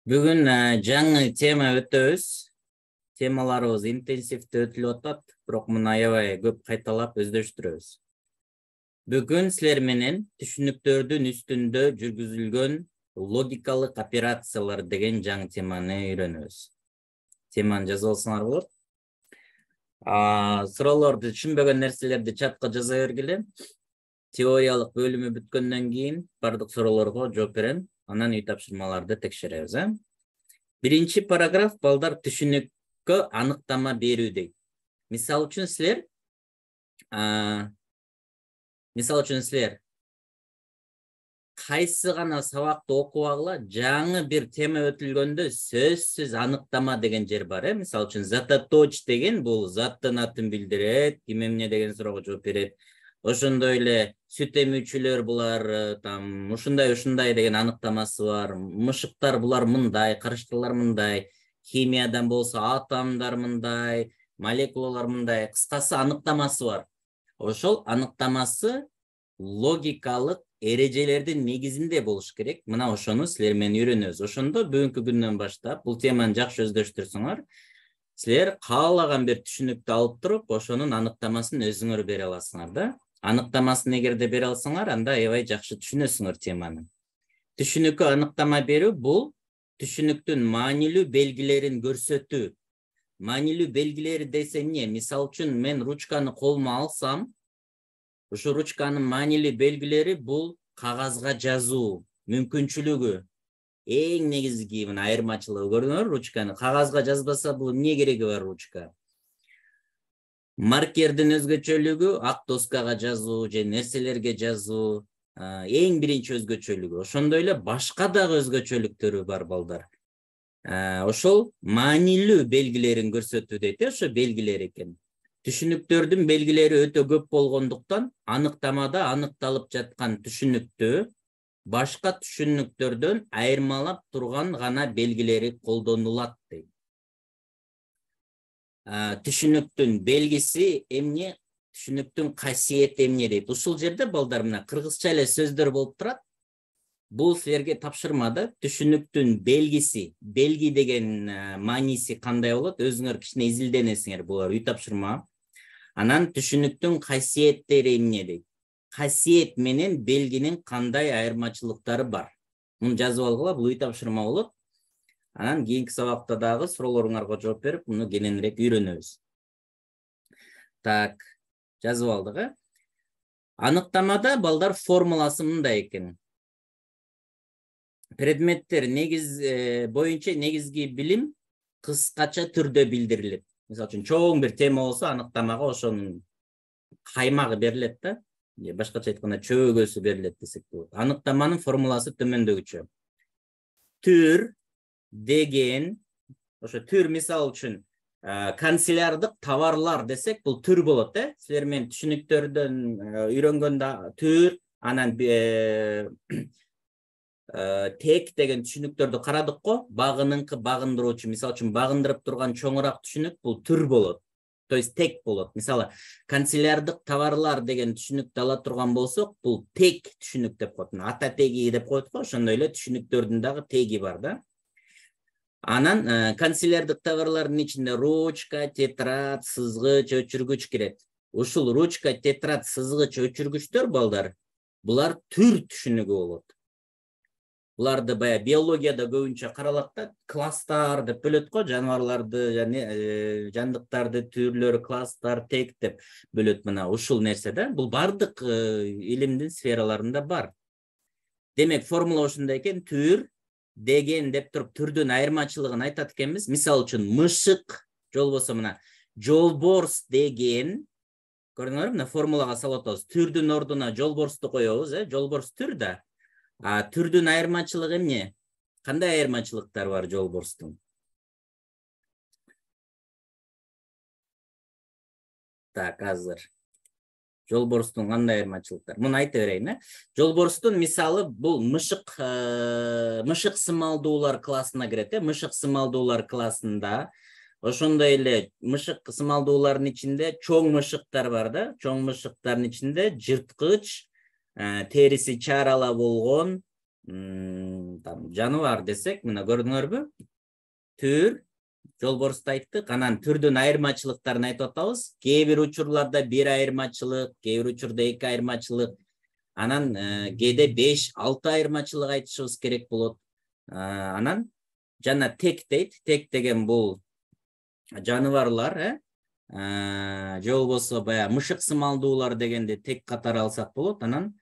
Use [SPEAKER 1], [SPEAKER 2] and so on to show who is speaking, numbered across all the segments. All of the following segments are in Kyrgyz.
[SPEAKER 1] Бүгүн жаңы тема өтөбүз. Темаларыбыз интенсивдүү өтүлүп атат, бирок муну аябай көп кайталап өздөштүрөбүз. Бүгүн силер менен түшүнүктөрдүн үстүндө жүргүзүлгөн логикалык операциялар деген жаңы теманы үйрөнөбүз. Теманы жазып алсаңар болот. Суроолорду түшүнбөгөн нерселерди чатка жаза бергиле. Теориялык бөлүмү бүткөндөн кийин бардык суроолорго жооп берем. Анан үй тапшырмаларды текшеребиз. Биринчи параграф балдар түшүнүккө аныктама берүү дейт. Мисал үчүн силер кайсы гана сабакты окубагыла жаңы бир тема өтүлгөндө сөзсүз аныктама деген жер бар. Мисал үчүн затоточ деген бул заттын атын билдирет, ким эмне деген суроого жооп берет. Ошондой эле сүт эмүүчүлөр булар ушундай деген аныктамасы бар. Мышыктар булар мындай, карыштылар мындай, химиядан болсо атомдор мындай, молекулалар мындай, кыскасы аныктамасы бар. Ошол аныктамасы логикалык эрежелердин негизинде болуш керек. Мына ошону силер менен үйрөнөбүз. Ошондо бүгүнкү күндөн баштап бул теманы жакшы өздөштүрсөңөр, силер каалаган бир түшүнүктү алып туруп, ошонун аныктамасын өзүңөр бере аласыңар да. Аныктамасын эгерде бере алсаңар, анда аябай жакшы түшүнөсүңөр теманы. Түшүнүккө аныктама берүү бул түшүнүктүн маанилүү белгилерин көрсөтүү. Маанилүү белгилери десе эмне? Мисал үчүн мен ручканы колума алсам, ушу ручканын маанилүү белгилери бул кагазга жазуу мүмкүнчүлүгү. Эң негизги мына айырмачылыгы көрдүңөрбү ручканы? Кагазга жазбаса бул эмне кереги бар ручка? Маркердин өзгөчөлүгү ак доскага жазуу же нерселерге жазуу эң биринчи өзгөчөлүгү. Ошондой эле башка дагы өзгөчөлүктөрү бар балдар. Ошол маанилүү белгилерин көрсөтүү дейт, ошо белгилер экен. Түшүнүктөрдүн белгилери өтө көп болгондуктан, аныктамада аныкталып жаткан түшүнүктү башка түшүнүктөрдөн айырмалап турган гана белгилери колдонулат дейт. Түшүнүктүн белгиси эмне, түшүнүктүн касиети эмне дейт. Ушул жерде балдар мына кыргызча эле сөздөр болуп турат. Бул силерге тапшырмада түшүнүктүн белгиси, белги деген мааниси кандай болот? Өзүңөр кичине изилденесиңер, булар үй тапшырма. Анан түшүнүктүн касиеттери эмне дейт. Касиет менен белгинин кандай айырмачылыктары бар. Муну жазып алгыла, бул үй тапшырма болот. Анан кийинки сабакта дагы суроолоруңарга жооп берип, муну кененирээк үйрөнөбүз. Так, жазып алдык. Аныктамада балдар формуласы мындай экен. Предметтер боюнча негизги билим кыскача түрдө билдирилет. Мисалы үчүн чоң бир тема болсо, аныктамага ошонун каймагы берилет да. Башкача айтканда чөөгөсү берилет десек болот. Аныктаманын формуласы төмөндөгүчө. Түр деген, ошо түр мисал үчүн канцелярдык товарлар десек, бул түр болот, Силер менен түшүнүктөрдөн үйрөнгөндө түр, анан тек деген түшүнүктөрдү карадык го. Багыныңкы багындыруучу, мисал үчүн багындырып турган чоңураак түшүнүк бул түр болот. То есть тек болот. Мисалы, канцелярдык товарлар деген түшүнүктү ала турган болсок, бул тек түшүнүк деп коет. Ата теги деп коет го, ошондой эле түшүнүктөрдүн дагы теги бар да. Анан канцелярдык товарлардын ичинде ручка, тетрадь, сызгыч, өчүргүч кирет. Ушул ручка, тетрадь, сызгыч, өчүргүчтөр балдар, булар түр түшүнүгү болот. Буларды бая биологияда көбүнчө каралат да, класстар деп бөлөт го, жаныбарларды, жандыктарды түрлөрү, класстар, тек деп бөлөт. Мына ушул нерсе да, бул бардык илимдин сфераларында бар. Демек, формула ушундай экен, түр деген деп туруп түрдүн айырмачылыгын айтат экенбиз. Мисал үчүн мышык, болбосо мына жолборс деген, көрдүңөрбү, мына формулага салып атабыз. Түрдүн ордуна жолборсту коебуз, жолборс түр да. Түрдүн айырмачылыгы эмне? Кандай айырмачылыктар бар жолборстун? Так, азыр. Жолборстун кандай айырмачылыктар? Муну айта берейин, Жолборстун мисалы бул мышык сымалдуулар классына кирет, Мышык сымалдуулар классында ошондой эле мышык сымалдуулардын ичинде чоң мышыктар бар да. Чоң мышыктардын ичинде жырткыч, териси чарала болгон, Жаныбар десек, мына көрдүңөрбү? Түр, жолборсто айттык, анан түрдүн айырмачылыктарын айтып атабыз. Кээ бир учурларда бир айырмачылык, кээ бир учурда эки айырмачылык, анан кээде 5-6 айырмачылык айтышыбыз керек болот. Анан жана тек дейт. Тек деген бул жаныбарлар, же болбосо баягы мышык сымалдуулар дегенде тек катары алсак болот. Анан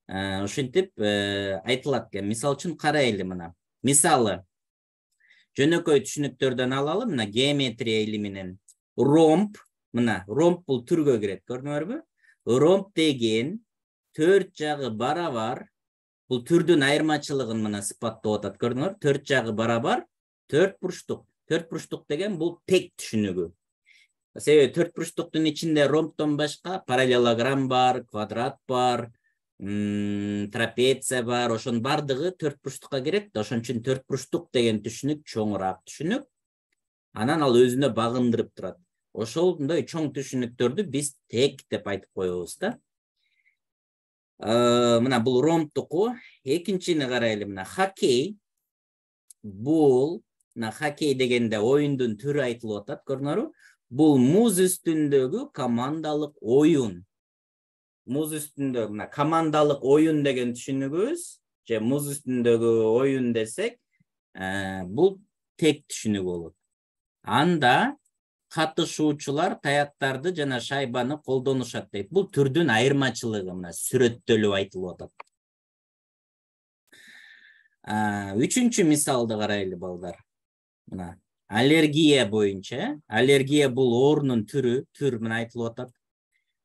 [SPEAKER 1] ошентип айтылат экен. Мисалы үчүн карайлы мына. Мисалы жөнөкөй түшүнүктөрдөн алалы, мына геометрия илиминен. Ромб, мына ромб бул түргө кирет, көрдүңөрбү? Ромб деген 4 жагы барабар, бул түрдүн айырмачылыгын мына сыпаттап атат, көрдүңөр? 4 жагы барабар, 4 бурчтук. 4 бурчтук деген бул тек түшүнүгү. Себеби 4 бурчтуктун ичинде ромбтон башка параллелограмм бар, квадрат бар, трапеция бар, ошонун бардыгы 4 бурчтукка кирет. Ошон үчүн 4 бурчтук деген түшүнүк чоңураак түшүнүк. Анан ал өзүнө багындырып турат. Ошондой чоң түшүнүктөрдү биз тек деп айтып коебуз да. Мына бул ромбтуку. Экинчини карайлы, мына хоккей. Бул мына хоккей дегенде оюндун түрү айтылып атат, көрдүңөрбү? Бул муз үстүндөгү командалык оюн. Муз үстүндө мына командалык оюн деген түшүнүгүбүз, же муз үстүндөгү оюн десек, бул тек түшүнүк болот. Анда катышуучулар таяктарды жана шайбаны колдонушат дейт. Бул түрдүн айырмачылыгы мына сүрөттөлүп айтылып атат. Үчүнчү мисалды карайлы балдар. Мына аллергия боюнча, аллергия бул оорунун түрү, түр мына айтылып атат.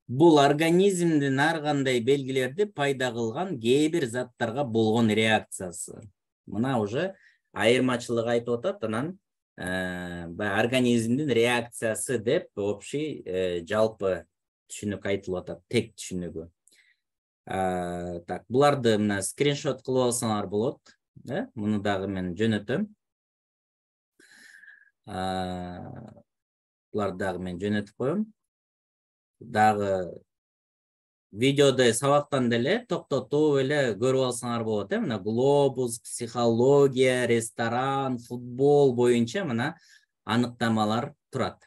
[SPEAKER 1] Бул организмдин ар кандай белгилерди пайда кылган кээ бир заттарга болгон реакциясы. Мына уже айырмачылык айтып атат, анан организмдин реакциясы деп общий жалпы түшүнүк айтылып атат, тек түшүнүгү. Так, буларды мына скриншот кылып алсаңар болот. Муну дагы мен жөнөтөм. Буларды дагы мен жөнөтүп коем. Дагы видеода сабактан деле токтотуп эле көрүп алсаңар болот. Мына глобус, психология, ресторан, футбол боюнча мына аныктамалар турат.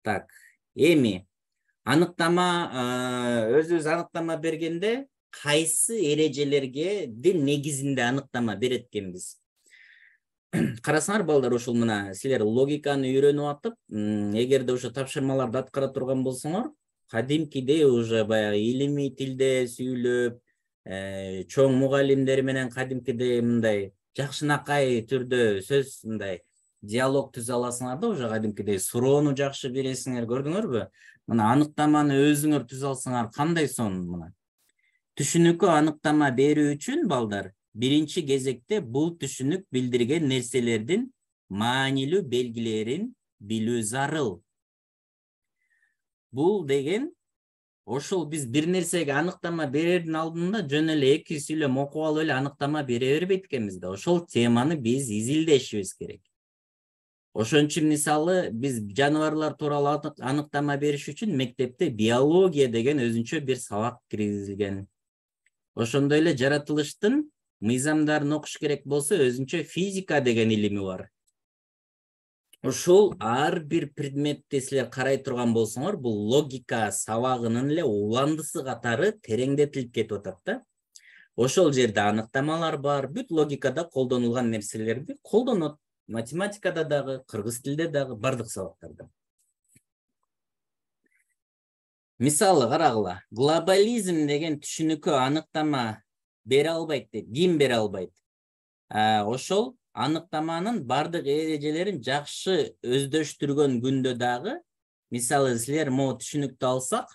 [SPEAKER 1] Так, эми аныктама, өзүбүз аныктама бергенде кайсы эрежелерге дин негизинде аныктама берет экенбиз? Карасаңар балдар, ушул мына силер логиканы үйрөнүп атып, эгерде ошо тапшырмаларды аткара турган болсоңор, кадимкидей уже баягы илимий тилде сүйлөп, чоң мугалимдер менен кадимкидей мындай жакшынакай түрдө сөз мындай диалог түзө аласыңар да, уже кадимкидей суроону жакшы бересиңер, көрдүңөрбү? Мына аныктаманы өзүңөр түзө алсаңар кандай сонун мына. Түшүнүккө аныктама берүү үчүн балдар, биринчи кезекте бул түшүнүк билдирген нерселердин маанилүү белгилерин билүү зарыл. Бул деген ошол биз бир нерсеге аныктама берердин алдында жөн эле 2 сүйлөм окуп алып эле аныктама бере бербейт экенбиз да. Ошол теманы биз изилдешибиз керек. Ошон үчүн мисалы биз жаныбарлар тууралуу аныктама бериш үчүн мектепте биология деген өзүнчө бир сабак киргизилген. Ошондой эле жаратылыштын мыйзамдарын окуш керек болсо, өзүнчө физика деген илими бар. Ошол ар бир предметти силер карай турган болсоңор, бул логика сабагынын эле уландысы катары тереңдетилип кетип атат да. Ошол жерде аныктамалар бар, бүт логикада колдонулган нерселерди колдонот. Математикада дагы, кыргыз тилде дагы, бардык сабактарда. Мисалы карагыла, глобализм деген түшүнүккө аныктама бере албайт дейт. Ким бере албайт? Ошол аныктаманын бардык эрежелерин жакшы өздөштүргөн күндө дагы, мисалы силер могу түшүнүктү алсак,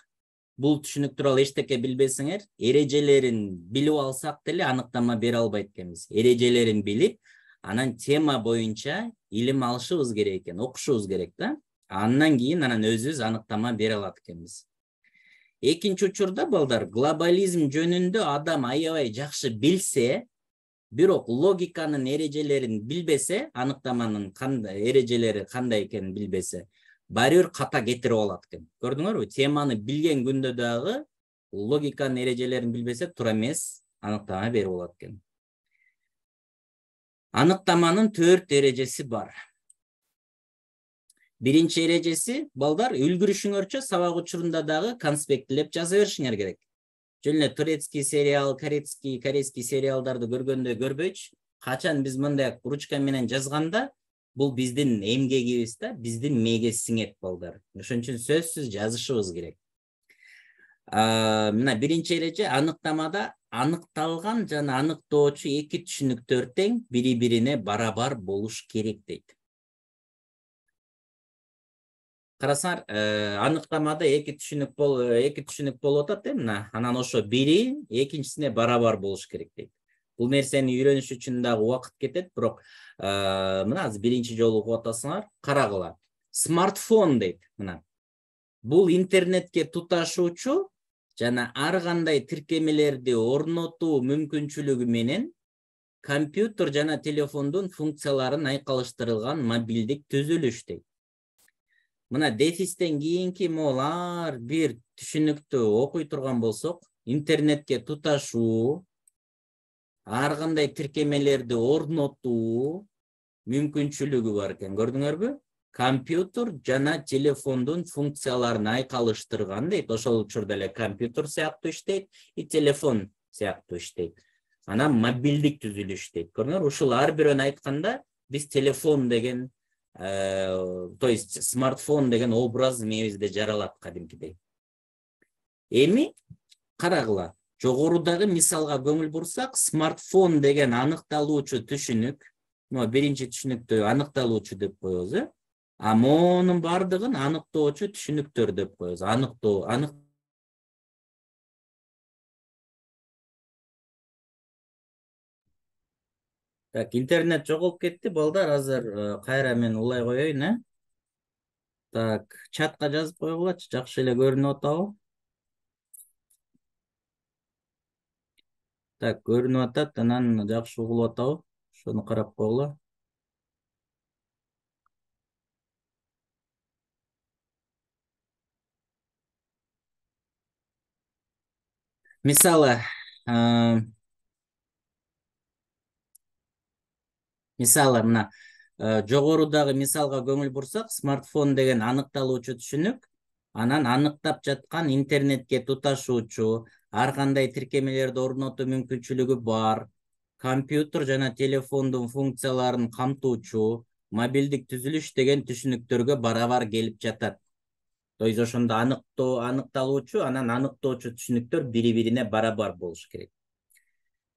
[SPEAKER 1] бул түшүнүк тууралуу эчтеке билбесеңер, эрежелерин билип алсак деле аныктама бере албайт экенбиз. Эрежелерин билип, анан тема боюнча илим алышыбыз керек экен, окушубуз керек да. Андан кийин анан өзүбүз аныктама бере алат экенбиз. Экинчи учурда балдар, глобализм жөнүндө адам аябай жакшы билсе, бирок логиканын эрежелерин билбесе, аныктаманын кандай эрежелери кандай экенин билбесе, баары бир ката кетирип алат экен. Көрдүңөрбү? Теманы билген күндө дагы логиканын эрежелерин билбесе туура эмес, Анықтама беріп болады екен. Анықтаманын 4 эрежеси бар. Биринчи эрежеси, балдар, үлгүрүшүңөрчө сабак учурунда дагы конспектилеп жаза беришиңер керек. Жөн эле турецкий сериал, корейский сериалдарды көргөндө көрбөйчү. Качан биз мындай ручка менен жазганда, бул биздин эмгегибиз да, биздин мээге сиңет, балдар. Ошон үчүн сөзсүз жазышыбыз керек. Мына биринчи эреже, аныктамада аныкталган жана аныктоочу эки түшүнүктөр тең, бири-бирине барабар болуш керек дейт. Карасаңар, аныктамада эки түшүнүк болуп атат, мына. Анан ошо бири экинчисине барабар болуш керек дейт. Бул нерсени үйрөнүш үчүн дагы убакыт кетет, бирок мына азыр биринчи жолу угуп атасыңар, карагыла. Смартфон дейт, мына. Бул интернетке туташуучу жана ар кандай тиркемелерди орнотуу мүмкүнчүлүгү менен компьютер жана телефондун функцияларын айкалыштырылган мобилдик түзүлүш дейт. Мына дефистен кийинки молар бир түшүнүктү окуй турган болсок, интернетке туташуу, ар кандай тиркемелерди орнотуу мүмкүнчүлүгү бар экен. Көрдүңөрбү? Компьютер жана телефондун функцияларын айкалыштырган дейт. Ошол учурда эле компьютер сыяктуу иштейт, и телефон сыяктуу иштейт. Анан мобилдик түзүлүш дейт. Көрдүңөр, ушул ар бирөөнү айтканда биз телефон деген, то есть смартфон деген образ мээбизде жаралат кадимкидей. Эми карагыла, жогорудагы мисалга көңүл бурсак, смартфон деген аныкталуучу түшүнүк, биринчи түшүнүктү аныкталуучу деп коебуз, монун бардыгын аныктоочу түшүнүктөр деп коебуз. Так, интернет жоголуп кетти, балдар. Азыр кайра мен улай коеюн, Так, чатка жазып койгулачы, жакшы эле көрүнүп атабы? Так, көрүнүп атат, анан жакшы угулуп атабы? Ошону карап койгула. Мисалы, мына жогорудагы мисалга көңүл бурсак, смартфон деген аныкталуучу түшүнүк, анан аныктап жаткан интернетке туташуучу, ар кандай тиркемелерди орнотуу мүмкүнчүлүгү бар, компьютер жана телефондун функцияларын камтуучу мобилдик түзүлүш деген түшүнүктөргө барабар келип жатат. То есть ошондо аныкталуучу, анан аныктоочу түшүнүктөр бири-бирине барабар болуш керек.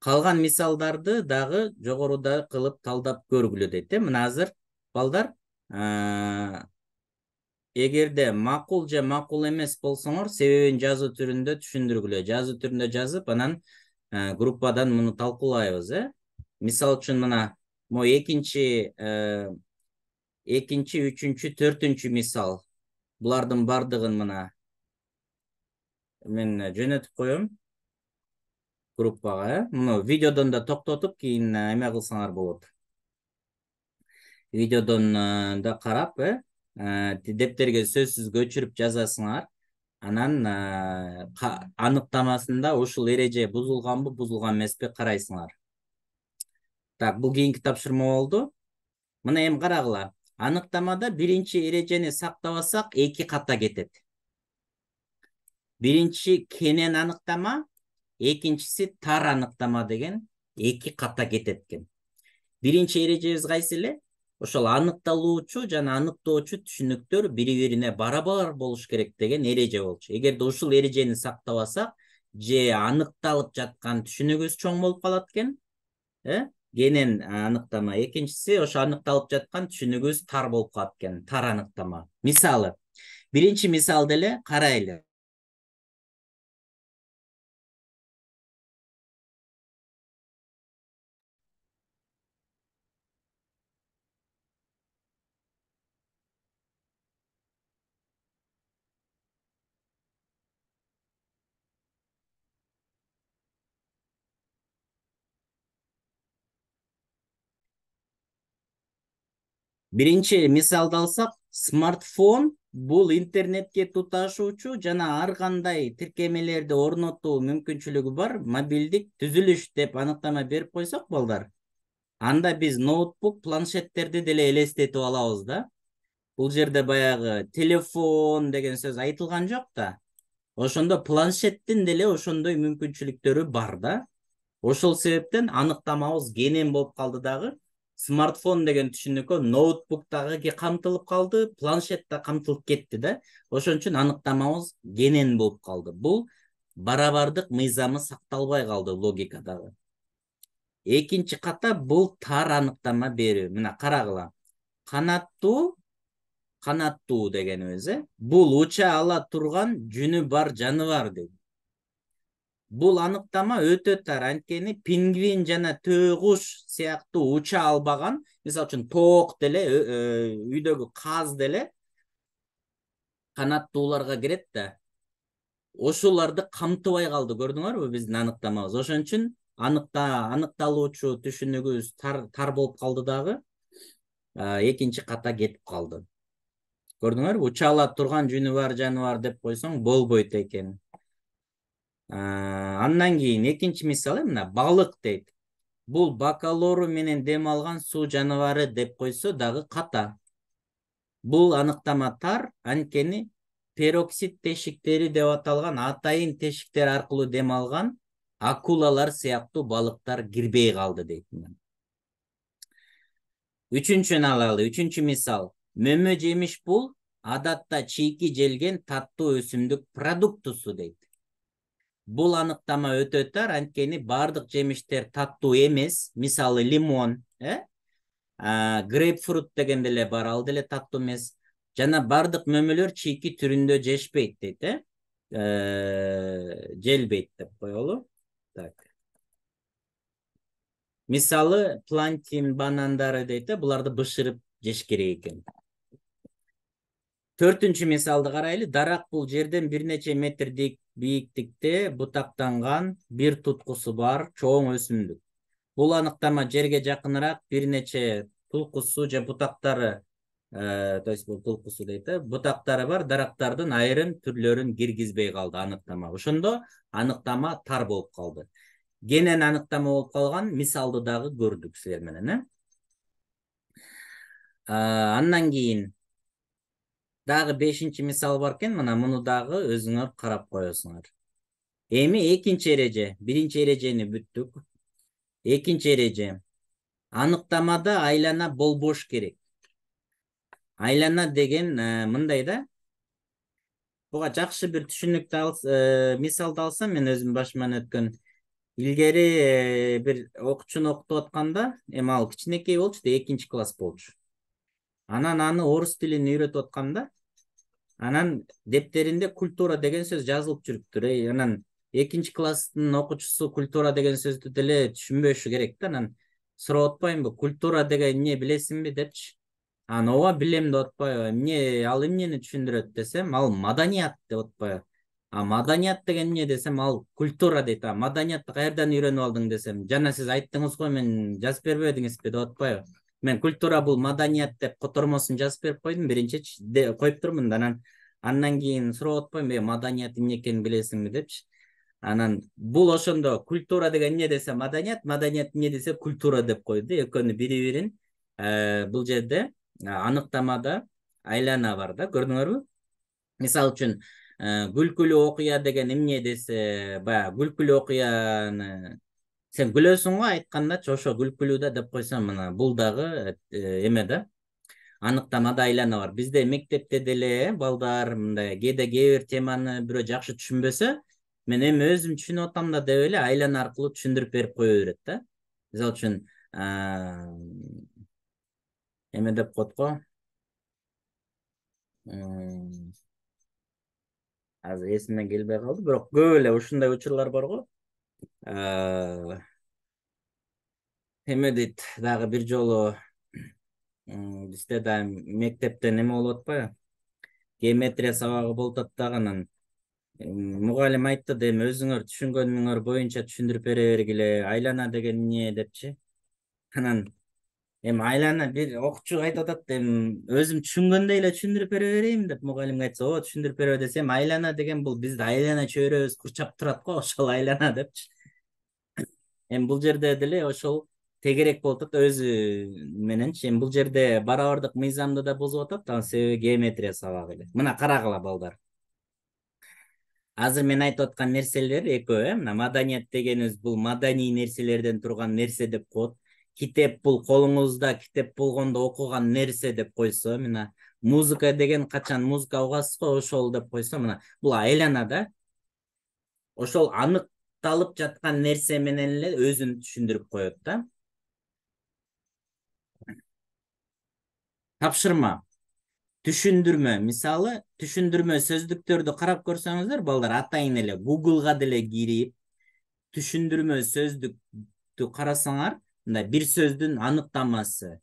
[SPEAKER 1] Калган мисалдарды дагы жогоруда кылып талдап көргүлө дейт. Мына азыр, балдар, эгерде макул же макул эмес болсоңор, себебин жазуу түрүндө түшүндүргүлө. Жазуу түрүндө жазып, анан группадан муну талкуулайбыз. Мисал үчүн мына экинчи, үчүнчү, төртүнчү мисал. Булардын бардыгын мына мен жөнөтүп коем группага. Муну видеодон да токтотуп, кийин эме кылсаңар болот. Видеодон да карап, дептерге сөзсүз көчүрүп жазасыңар. Анан аныктамасында ушул эреже бузулганбы, бузулган эмеспи карайсыңар. Так, бул кийинки тапшырма болду. Мына эми карагыла. Аныктамада биринчи эрежени сактабасак, эки ката кетет. Биринчи кенен аныктама, экинчиси тар аныктама деген эки ката кетет экен. Биринчи эрежебиз кайсы эле? Ошол аныкталуучу жана аныктоочу түшүнүктөр бири-бирине барабар болуш керек деген эреже болчу. Эгерде ушул эрежени сактабасак, же аныкталып жаткан түшүнүгүбүз чоң болуп калат экен, кенен аныктама. Экинчиси, ошо аныкталып жаткан түшүнүгүбүз тар болуп калат экен, тар аныктама. Мисалы, биринчи мисалды эле карайлы. Биринчи мисалды алсак, смартфон бул интернетке туташуучу жана ар кандай тиркемелерди орнотуу мүмкүнчүлүгү бар мобилдик түзүлүш деп аныктама берип койсок балдар, анда биз ноутбук, планшеттерди деле элестетип алабыз да. Бул жерде баягы телефон деген сөз айтылган жок да. Ошондо планшеттин деле ошондой мүмкүнчүлүктөрү бар да. Ошол себептен аныктамабыз кенен болуп калды дагы. Смартфон деген түшүнүккө ноутбук дагы камтылып калды, планшет да камтылып кетти да. Ошон үчүн аныктамабыз кенен болуп калды. Бул барабардык мыйзамы сакталбай калды логикадагы. Экинчи ката бул тар аныктама берүү. Мына карагыла. Канаттуу дегенибиз, бул уча ала турган жүнү бар жаныбар дейт. Бул аныктама өтө тар, анткени пингвин жана төө куш сыяктуу уча албаган, мисалы үчүн тоок деле, үйдөгү каз деле канаттууларга кирет да. Ошолорду камтыбай калды, көрдүңөрбү биздин аныктамабыз. Ошон үчүн аныкталуучу түшүнүгүбүз тар болуп калды дагы. Экинчи ката кетип калды. Көрдүңөрбү? Уча ала турган жүнү бар жаныбар деп койсоң болбойт экен. Андан кийин экинчи мисалы мына балык дейт. Бул бакалору менен дем алган суу жаныбары деп койсо дагы ката. Бул аныктама тар, анткени пероксид тешиктери деп аталган атайын тешиктер аркылуу дем алган акулалар сыяктуу балыктар кирбей калды дейт. Үчүнчүнү алалы, үчүнчү мисал. Мөмө жемиш бул адатта чийки желген таттуу өсүмдүк продуктусу дейт. Бул аныктама өтө тар, анткени бардык жемиштер таттуу эмес. Мисалы лимон, грейпфрут деген деле бар, ал деле таттуу эмес. Жана бардык мөмөлөр чийки түрүндө жешпейт дейт, желбейт деп коелу. Так. Мисалы плантин банандары дейт, буларды бышырып жеш керек экен. Төртүнчү мисалды карайлы. Дарак бул жерден бир нече метр бийиктикте бутактанган бир туткусу бар чоң өсүмдүк. Бул аныктама жерге жакыныраак бир нече тулкусу же бутактары, то есть бул тулкусу дейт, бутактары бар дарактардын айрым түрлөрүн киргизбей калды аныктама. Ошондо аныктама тар болуп калды. Кенен аныктама болуп калган мисалды дагы көрдүк силер менен. Андан кийин дагы 5-чи мисал бар экен, мына муну дагы өзүңөр карап коесуңар. Эми экинчи эреже, биринчи эрежени бүттүк. Экинчи эреже. Аныктамада айлана болбош керек. Айлана деген мындай да. Буга жакшы бир түшүнүктү мисалды алсам, мен өзүм башыман өткөн. Илгери бир окуучуну окутуп атканда, эми ал кичинекей болчу, 2-чи класс болчу. Анан аны орус тилин үйрөтүп атканда, анан дептеринде культура деген сөз жазылып жүрүптүр. Анан 2-чи класстын окуучусу культура деген сөздү деле түшүнбөшү керек да. Анан сурап атпаймынбы, культура деген эмне билесиңби депчи. Ооба билем деп атпайбы. Эмне, ал эмнени түшүндүрөт десем, ал маданият деп атпайбы. Маданият деген эмне десем, ал культура дейт. Маданиятты каерден үйрөнүп алдың десем, жана сиз айттыңыз го, мен жазып бербедиңизби деп атпайбы. Мен культура бул маданият деп котормосун жазып берип койдум, биринчи коюп турмун да. Андан кийин сурап атпаймынбы, маданият эмне экенин билесиңби депчи. Анан бул ошондо культура деген эмне десе маданият, маданият эмне десе культура деп койду. Экөөнү бири-бирин бул жерде аныктамада айлана бар да, көрдүңөрбү? Мисалы үчүн күлкүлүү окуя деген эмне десе, баягы күлкүлүү окуяны сен күлөсүң го айткандачы, ошо күлкүлүү да деп койсоң, мына бул дагы эме да, аныктамада айлана бар. Бизде мектепте деле балдар мындай кээ бир теманы бирөө жакшы түшүнбөсө, мен эми өзүм түшүнүп атам да деп эле айлана аркылуу түшүндүрүп берип кое берет да. Мисалы үчүн эме деп коет го. Азыр эсиме келбей калды, бирок көп эле ушундай учурлар бар го. Эме дейт, дагы бир жолу бизде да мектептен эме болуп атпайбы? Геометрия сабагы болуп атат, анан мугалим айтты да, эми өзүңөр түшүнгөнүңөр боюнча түшүндүрүп бере бергиле, айлана деген эмне депчи. Анан Эми айлана бир окуучу айтып атат, өзүм түшүнгөндөй эле түшүндүрүп бере берейин деп мугалимге айтса, ооба түшүндүрүп бере десем, айлана деген бул бизди айлана чөйрөбүз курчап турат го, ошол айлана депчи. Эми бул жерде деле ошол тегерек болуп атат өзү мененчи. Эми бул жерде барабардык мыйзамды да бузуп атат, анын себеби геометрия сабагы эле. Мына карагыла балдар. Азыр мен айтып аткан нерселер экөө, мына маданият дегенибиз бул маданий нерселерден турган нерсе деп коет. Китеп бул колуңузда китеп болгондо окуган нерсе деп койсо, мына музыка деген качан музыка угасыз го, ошол деп койсо, мына бул айлана да ошол аныкталып жаткан нерсе менен эле өзүн түшүндүрүп коет да. Тапшырма. Түшүндүрмө. Мисалы, түшүндүрмө сөздүктөрдү карап көрсөңүздөр, балдар, атайын эле Google'га деле кирип, түшүндүрмө сөздүктү карасаңар, мындай бир сөздүн аныктамасы.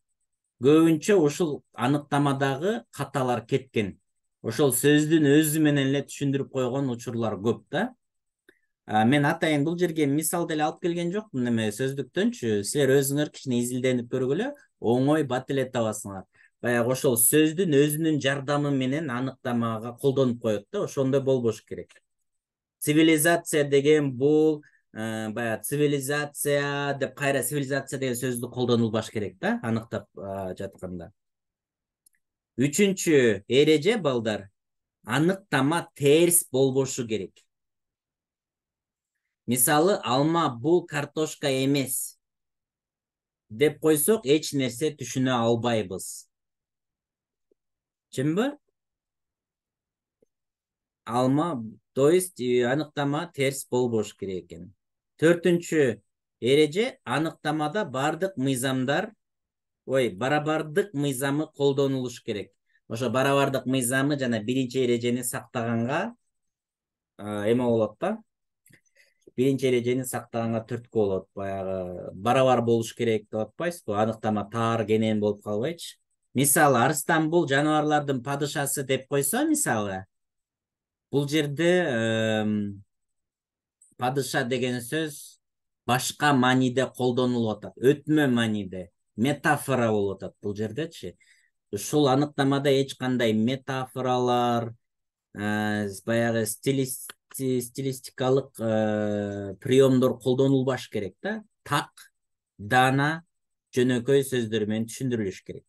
[SPEAKER 1] Көбүнчө ушул аныктамадагы каталар кеткен. Ошол сөздүн өзү менен эле түшүндүрүп койгон учурлар көп да. Мен атайын бул жерге мисал деле алып келген жокмун неме сөздүктөнчү. Силер өзүңөр кичине изилденип көргүлө, оңой бат эле табасыңар. Баягы ошол сөздүн өзүнүн жардамы менен аныктамага колдонуп коет да, ошондой болбош керек. Цивилизация деген бул баягы цивилизация деп кайра цивилизация деген сөздү колдонулбаш керек да, аныктап жатканда. Үчүнчү эреже, балдар, аныктама терс болбошу керек. Мисалы, алма бул картошка эмес деп койсок, эч нерсе түшүнө албайбыз. Чынбы? Алма, то есть аныктама терс болбош керек экен. Төртүнчү эреже, аныктамада бардык мыйзамдар, барабардык мыйзамы колдонулуш керек. Ошо барабардык мыйзамы жана биринчи эрежени сактаганга эме болот да. Биринчи эрежени сактаганга түрткү болот. Баягы барабар болуш керек деп атпайсызбы? Аныктама таар кенен болуп калбайчы. Мисалы, Арыстан бул жаныбарлардын падышасы деп койсо, мисалы, бул жерде падыша деген сөз башка мааниде колдонулуп атат. Өтмө мааниде, метафора болуп атат бул жердечи. Ушул аныктамада эч кандай метафоралар, баягы стилистикалык приемдор колдонулбаш керек да. Так, даана, жөнөкөй сөздөр менен түшүндүрүлүш керек.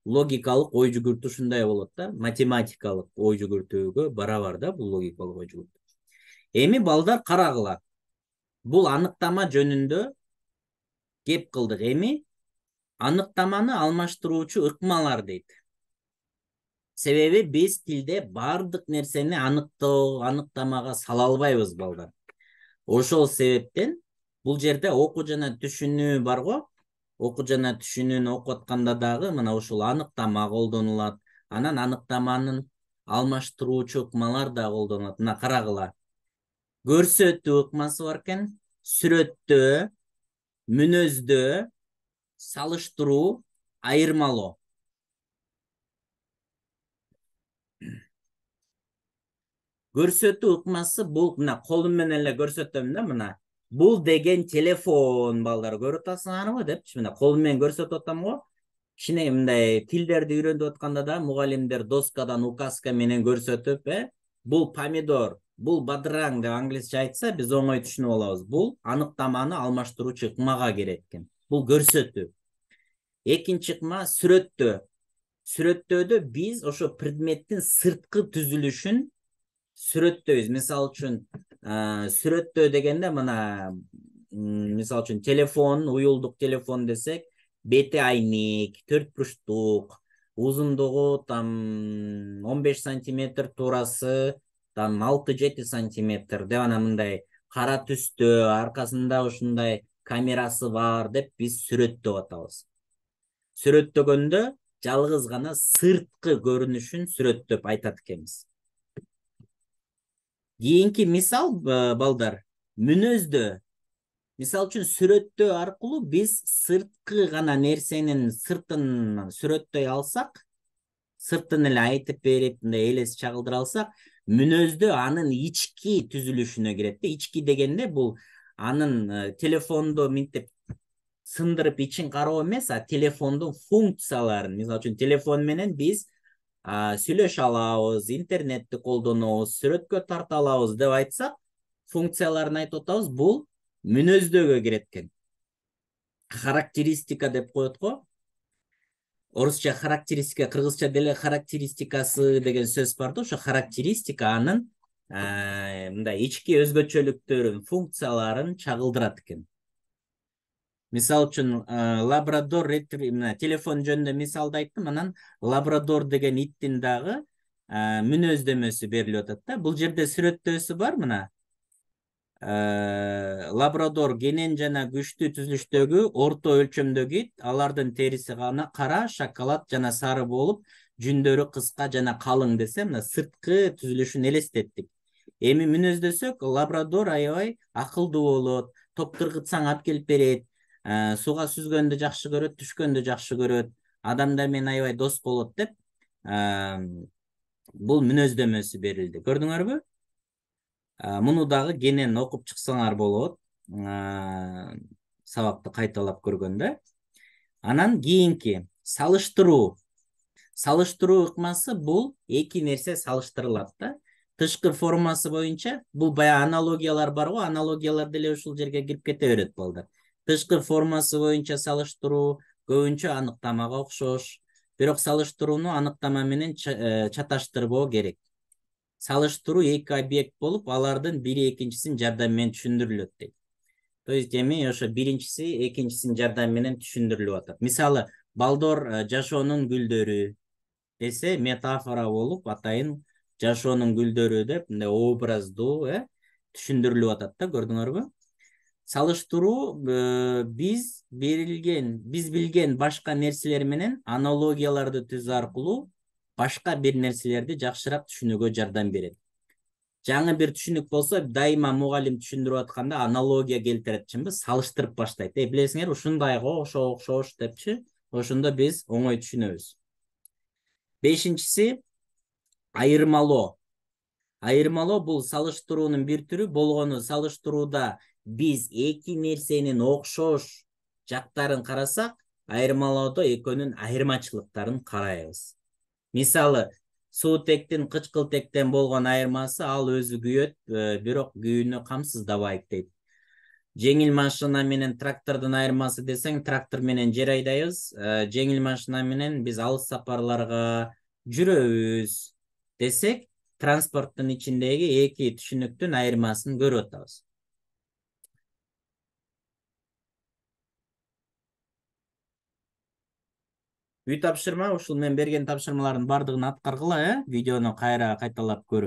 [SPEAKER 1] Логикалык ой жүгүртүү ушундай болот да, математикалык ой жүгүртүүгө барабар да бул логикалык ой жүгүртүү. Эми балдар карагыла. Бул аныктама жөнүндө кеп кылдык. Эми аныктаманы алмаштыруучу ыкмалар дейт. Себеби биз тилде бардык нерсени аныктамага сала албайбыз, балдар. Ошол себептен бул жерде окуу жана түшүнүү бар го. Окуу жана түшүнүүнү окуп атканда дагы мына ушул аныктама колдонулат. Анан аныктаманын алмаштыруучу ыкмалар да колдонулат. Мына карагыла. Көрсөтүү ыкмасы бар экен. Сүрөттөө, мүнөздөө, салыштыруу, айырмалоо. Көрсөтүү ыкмасы бул мына колум менен эле көрсөтөм да, мына. Бул деген телефон, балдар, көрүп атасыңарбы депчи. Мына колум менен көрсөтүп атам го. Кичине мындай тилдерди үйрөнүп атканда да мугалимдер доскадан указка менен көрсөтүп, бул помидор, бул бадыраң деп англисче айтса, биз оңой түшүнүп алабыз. Бул аныктаманы алмаштыруучу ыкмага кирет экен. Бул көрсөтүү. Экинчи ыкма сүрөттөө. Сүрөттөөдө биз ошо предметтин сырткы түзүлүшүн сүрөттөйбүз. Мисалы үчүн сүрөттөө дегенде мына мисалы үчүн телефон, уюлдук телефон десек, бети айник, төрт бурчтук, узундугу там 15 сантиметр, туурасы там 6-7 сантиметр деп анан мындай кара түстө, аркасында ушундай камерасы бар деп биз сүрөттөп атабыз. Сүрөттөгөндө жалгыз гана сырткы көрүнүшүн сүрөттөп айтат экенбиз. Кийинки мисал, балдар, мүнөздөө. Мисал үчүн сүрөттөө аркылуу биз сырткы гана нерсенин сыртын сүрөттөй алсак, сыртын эле айтып берип, мындай элес чагылдыра алсак, мүнөздөө анын ички түзүлүшүнө кирет. Ички дегенде бул анын телефондо минтип сындырып ичин кароо эмес, а телефондун функцияларын. Мисалы үчүн телефон менен биз сүйлөшө алабыз, интернетти колдонобуз, сүрөткө тарта алабыз деп айтсак, функцияларын айтып атабыз, бул мүнөздөгө кирет экен. Характеристика деп коет го. Орусча характеристика, кыргызча деле характеристикасы деген сөз бар да, ошо характеристика анын мындай ички өзгөчөлүктөрүн, функцияларын чагылдырат экен. Мисал үчүн лабрадор ретривер, телефон жөнүндө мисалды айттым, анан лабрадор деген иттин дагы мүнөздөмөсү берилип атат да. Бул жерде сүрөттөөсү бар мына. Лабрадор кенен жана күчтүү түзүлүштөгү орто өлчөмдөгү ит, алардын териси гана кара, шоколад жана сары болуп, жүндөрү кыска жана калың десе, мына сырткы түзүлүшүн элестеттик. Эми мүнөздөсөк, лабрадор аябай акылдуу болот, топтор кытсаң алып келип берет, сууга сүзгөндү жакшы көрөт, түшкөндү жакшы көрөт, адамдар менен аябай дос болот деп бул мүнөздөмөсү берилди. Көрдүңөрбү? Муну дагы кенен окуп чыксаңар болот, сабакты кайталап көргөндө. Анан кийинки салыштыруу. Салыштыруу ыкмасы бул эки нерсе салыштырылат да. Тышкы формасы боюнча, бул бая аналогиялар бар го, аналогиялар деле ушул жерге кирип кете берет балдар. Тышкы формасы боюнча салыштыруу көбүнчө аныктамага окшош, бирок салыштырууну аныктама менен чаташтырбоо керек. Салыштыруу эки объект болуп, алардын бири экинчисин жардам менен түшүндүрүлөт дейт. То есть эми ошо биринчиси экинчисинин жардам менен түшүндүрүлүп атат. Мисалы, балдор жашоонун гүлдөрү десе метафора болуп, атайын жашоонун гүлдөрү деп мындай образдуу түшүндүрүлүп атат да, көрдүңөрбү? Салыштыруу биз билген башка нерселер менен аналогияларды түзүү аркылуу башка бир нерселерди жакшыраак түшүнүүгө жардам берет. Жаңы бир түшүнүк болсо, дайыма мугалим түшүндүрүп атканда аналогия келтирет, чынбы? Салыштырып баштайт. Билесиңер, ушундайга окшош депчи, ошондо биз оңой түшүнөбүз. Бешинчиси айырмалоо. Айырмалоо бул салыштыруунун бир түрү болгону, салыштырууда биз эки нерсенин окшош жактарын карасак, айырмалоодо экөөнүн айырмачылыктарын карайбыз. Мисалы, суутектин кычкылтектен болгон айырмасы, ал өзү күйөт, бирок күйүүнү камсыздабайт дейт. Жеңил машина менен трактордун айырмасы десең, трактор менен жер айдайбыз, жеңил машина менен биз алыс сапарларга жүрөбүз десек, транспорттун ичиндеги эки түшүнүктүн айырмасын көрүп атабыз. Үй тапшырма, ушул мен берген тапшырмалардын бардыгын аткаргыла, видеону кайра кайталап көрүп